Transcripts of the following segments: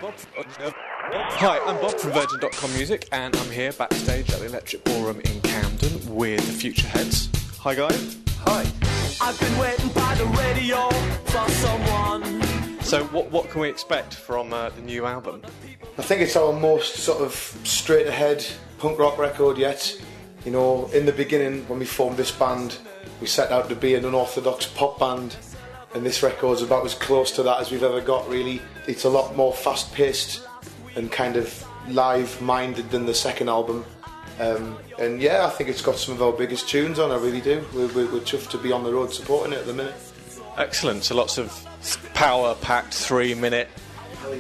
Hi, I'm Bob from Virgin.com Music, and I'm here backstage at the Electric Ballroom in Camden with the Futureheads. Hi, guys. Hi. I've been waiting by the radio for someone. So, what can we expect from the new album? I think it's our most sort of straight ahead punk rock record yet. You know, in the beginning when we formed this band, we set out to be an unorthodox pop band, and this record's about as close to that as we've ever got, really. It's a lot more fast paced and kind of live minded than the second album. And yeah, I think it's got some of our biggest tunes on, I really do. We're chuffed to be on the road supporting it at the minute. Excellent, so lots of power-packed 3-minute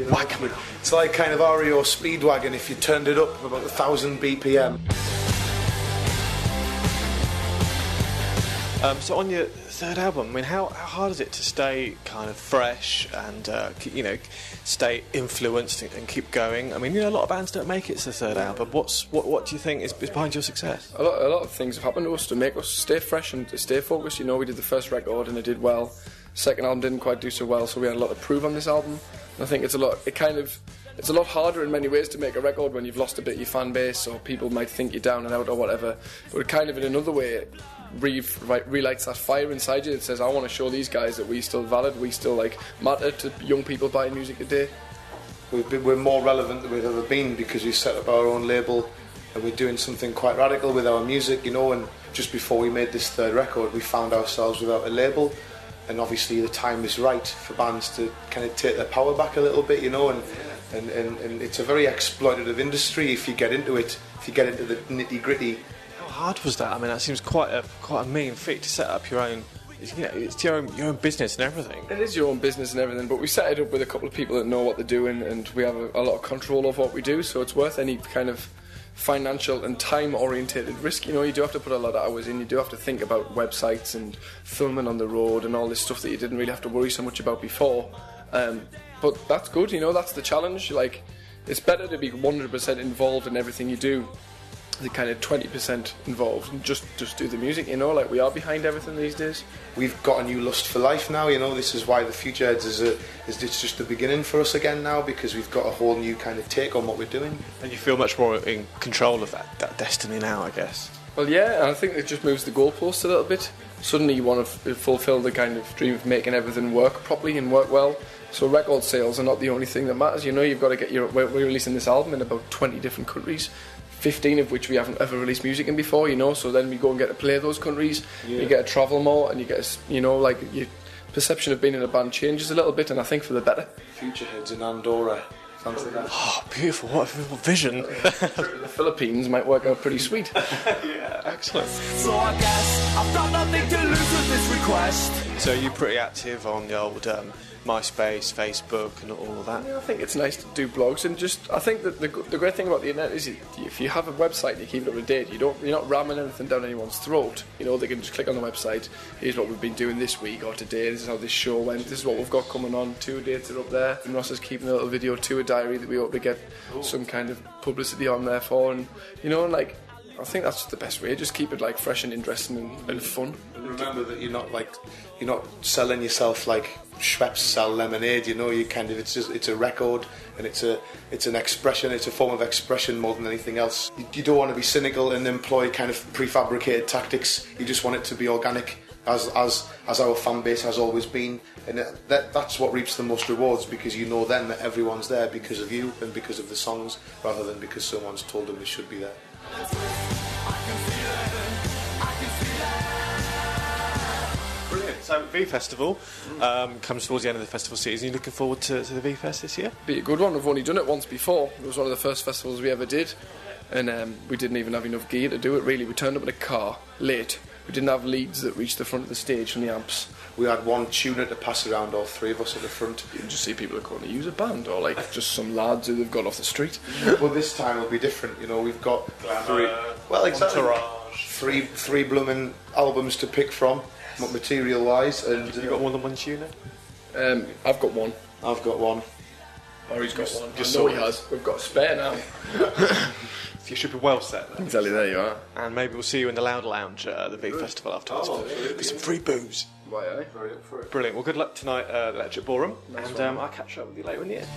whack. It's like kind of REO Speedwagon if you turned it up about 1,000 BPM. So on your third album, I mean, how hard is it to stay kind of fresh and stay influenced and keep going? I mean, a lot of bands don't make it to the third album. What do you think is behind your success? A lot of things have happened to us to make us stay fresh and to stay focused. You know, we did the first record and it did well. Second album didn't quite do so well, so we had a lot to prove on this album. And I think it's a lot harder in many ways to make a record when you've lost a bit of your fan base, or people might think you're down and out or whatever. But it kind of, in another way, relights that fire inside you that says, I want to show these guys that we still valid, we still matter to young people buying music today. We're more relevant than we've ever been because we set up our own label and we're doing something quite radical with our music, you know. And just before we made this third record, we found ourselves without a label. And obviously the time is right for bands to kind of take their power back a little bit, you know, and it's a very exploitative industry if you get into it, if you get into the nitty-gritty. How hard was that? I mean, that seems quite a mean feat to set up your own, it's your own business and everything. It is your own business and everything, but we set it up with a couple of people that know what they're doing, and we have a lot of control of what we do, so it's worth any kind of financial and time-orientated risk. You know, you do have to put a lot of hours in, you do have to think about websites and filming on the road and all this stuff that you didn't really have to worry so much about before. But that's good, you know, that's the challenge. Like, it's better to be 100% involved in everything you do than kind of 20% involved and just do the music, you know, like we are behind everything these days. We've got a new lust for life now, you know. This is why the Futureheads is just the beginning for us again now, because we've got a whole new kind of take on what we're doing. And you feel much more in control of that destiny now, I guess. Well, yeah, and I think it just moves the goalposts a little bit. Suddenly you want to fulfil the kind of dream of making everything work properly and work well. So record sales are not the only thing that matters, you know. You've got to get we're releasing this album in about 20 different countries, 15 of which we haven't ever released music in before, you know. So then we go and get to play those countries, you get to travel more, and you get to, you know, like your perception of being in a band changes a little bit, and I think for the better. Futureheads in Andorra, something like that. Oh, beautiful, what a vision. The Philippines might work out pretty sweet. Yeah, excellent. So I guess I've got nothing to lose with this request. So you're pretty active on the old MySpace, Facebook and all of that? Yeah, I think it's nice to do blogs, and just I think that the great thing about the internet is if you have a website and you keep it up to date, you're not ramming anything down anyone's throat. You know, they can just click on the website, here's what we've been doing this week or today, this is how this show went, this is what we've got coming on, tour dates are up there, and Ross is keeping a little video tour diary that we hope to get some kind of publicity on there for, and you know, like I think that's the best way. Just keep it like fresh and interesting and fun. And remember that you're not selling yourself like Schweppes sell lemonade. You know, you kind of it's a record, and it's an expression. It's a form of expression more than anything else. You don't want to be cynical and employ kind of prefabricated tactics. You just want it to be organic, as our fan base has always been, and that's what reaps the most rewards, because you know then that everyone's there because of you and because of the songs, rather than because someone's told them they should be there. Brilliant. So VFestival comes towards the end of the festival season. Are you looking forward to the VFest this year? Be a good one. We've only done it once before. It was one of the first festivals we ever did, and we didn't even have enough gear to do it, really. We turned up in a car late. We didn't have leads that reached the front of the stage from the amps. We had one tuner to pass around, all three of us at the front. You can just see people are going to use a band, or like just some lads who they've got off the street. Well, this time will be different. You know, we've got three blooming albums to pick from, material-wise. And have you got more than one tuner? I've got one. I've got one. Barry's got one. Just so he has. We've got a spare now. You should be well set then. Exactly, there you are. And maybe we'll see you in the Loud Lounge at the VFestival afterwards. With some free booze. Why, Brilliant. Well, good luck tonight at the Electric Ballroom, and I'll catch up with you later in the year.